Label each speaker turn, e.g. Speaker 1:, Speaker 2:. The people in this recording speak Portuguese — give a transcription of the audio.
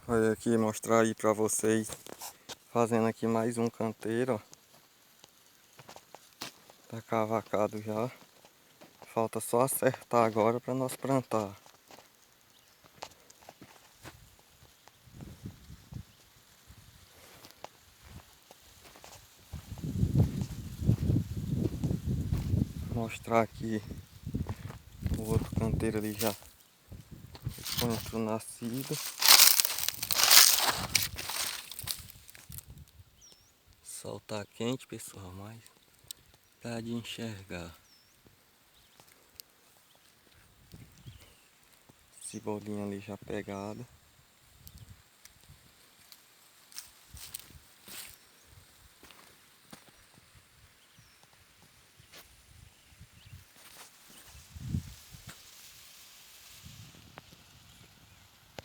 Speaker 1: Olha aqui, mostrar aí pra vocês. Fazendo aqui mais um canteiro, ó. Tá cavacado já. Falta só acertar agora pra nós plantar. Mostrar aqui o outro canteiro ali já. Encontro nascido. O sol tá quente, pessoal, mas dá de enxergar. Cebolinha ali já pegada.